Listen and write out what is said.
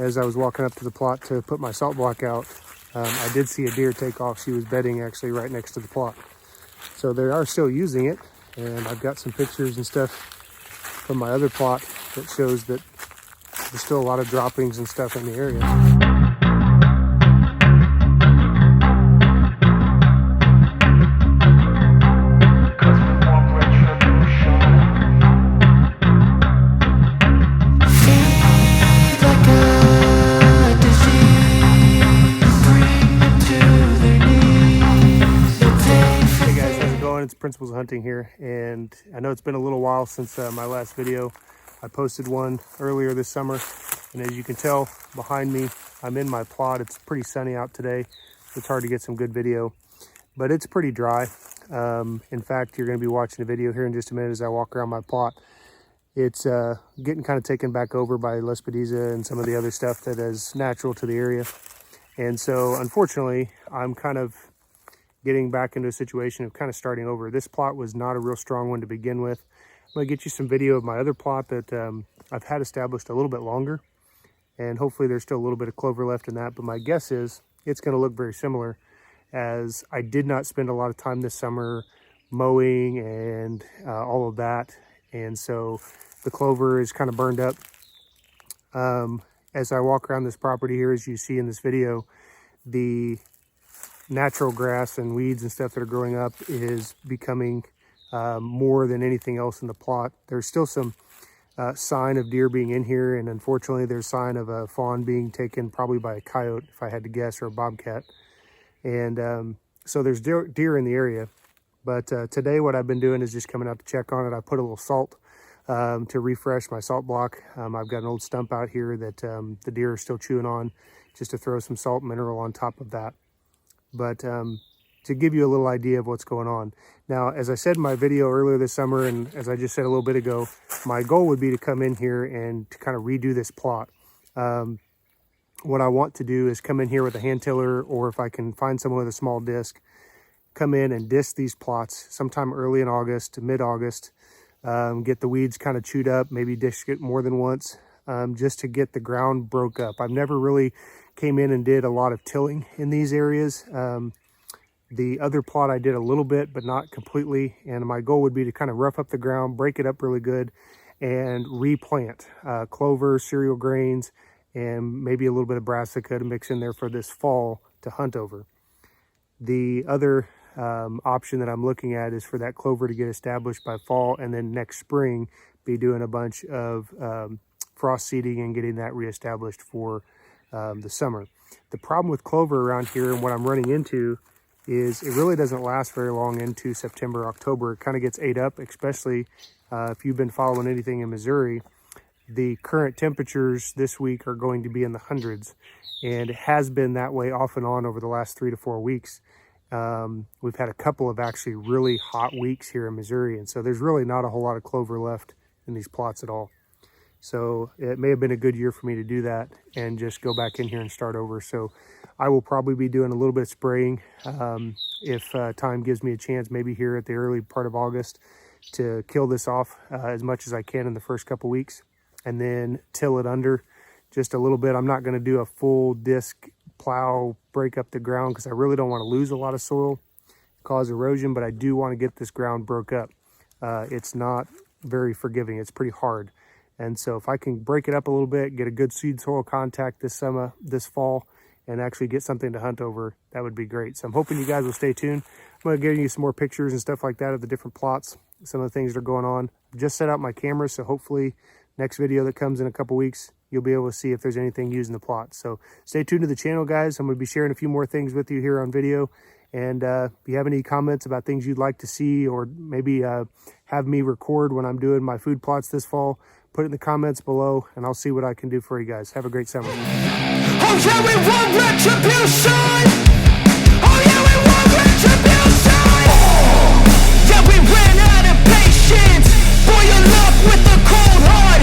as I was walking up to the plot to put my salt block out, I did see a deer take off. She was bedding actually right next to the plot. So they are still using it, and I've got some pictures and stuff from my other plot that shows that there's still a lot of droppings and stuff in the area. It's Principles of Hunting here, and I know it's been a little while since my last video. I posted one earlier this summer, and as you can tell behind me, I'm in my plot. It's pretty sunny out today, so it's hard to get some good video, but it's pretty dry. In fact, you're going to be watching a video here in just a minute as I walk around my plot. It's getting kind of taken back over by Lespedeza and some of the other stuff that is natural to the area, and so unfortunately I'm kind of getting back into a situation of kind of starting over. This plot was not a real strong one to begin with. I'm going to get you some video of my other plot that I've had established a little bit longer, and hopefully there's still a little bit of clover left in that, but my guess is it's going to look very similar, as I did not spend a lot of time this summer mowing and all of that, and so the clover is kind of burned up. As I walk around this property here, as you see in this video, the natural grass and weeds and stuff that are growing up is becoming more than anything else in the plot. There's still some sign of deer being in here, and unfortunately there's sign of a fawn being taken probably by a coyote, if I had to guess, or a bobcat. And so there's deer in the area, but today what I've been doing is just coming out to check on it. I put a little salt to refresh my salt block. I've got an old stump out here that the deer are still chewing on, just to throw some salt mineral on top of that. But to give you a little idea of what's going on. Now, as I said in my video earlier this summer, and as I just said a little bit ago, my goal would be to come in here and to kind of redo this plot. What I want to do is come in here with a hand tiller, or if I can find someone with a small disc, come in and disc these plots sometime early in August to mid-August, get the weeds kind of chewed up, maybe disc it more than once, just to get the ground broke up. I've never really came in and did a lot of tilling in these areas. The other plot I did a little bit, but not completely, and my goal would be to kind of rough up the ground, break it up really good, and replant clover, cereal grains, and maybe a little bit of brassica to mix in there for this fall to hunt over. The other option that I'm looking at is for that clover to get established by fall, and then next spring be doing a bunch of frost seeding and getting that reestablished for the summer. The problem with clover around here, and what I'm running into, is it really doesn't last very long into September, October. It kind of gets ate up, especially if you've been following anything in Missouri. The current temperatures this week are going to be in the hundreds, and it has been that way off and on over the last 3 to 4 weeks. We've had a couple of actually really hot weeks here in Missouri, and so there's really not a whole lot of clover left in these plots at all. So it may have been a good year for me to do that and just go back in here and start over. So I will probably be doing a little bit of spraying if time gives me a chance, maybe here at the early part of August, to kill this off as much as I can in the first couple weeks, and then till it under just a little bit. I'm not going to do a full disc plow, break up the ground, because I really don't want to lose a lot of soil, cause erosion, but I do want to get this ground broke up. It's not very forgiving. It's pretty hard. And so if I can break it up a little bit, get a good seed soil contact this fall, and actually get something to hunt over, that would be great. So I'm hoping you guys will stay tuned. I'm going to give you some more pictures and stuff like that of the different plots, some of the things that are going on. I've just set up my camera, so hopefully next video that comes in a couple weeks, you'll be able to see if there's anything used in the plot. So stay tuned to the channel, guys. I'm going to be sharing a few more things with you here on video. And if you have any comments about things you'd like to see, or maybe have me record when I'm doing my food plots this fall, put it in the comments below, and I'll see what I can do for you guys. Have a great summer. Oh yeah, we want retribution! Oh yeah, we want retribution! Yeah, we ran out of patience for your love with the cold hard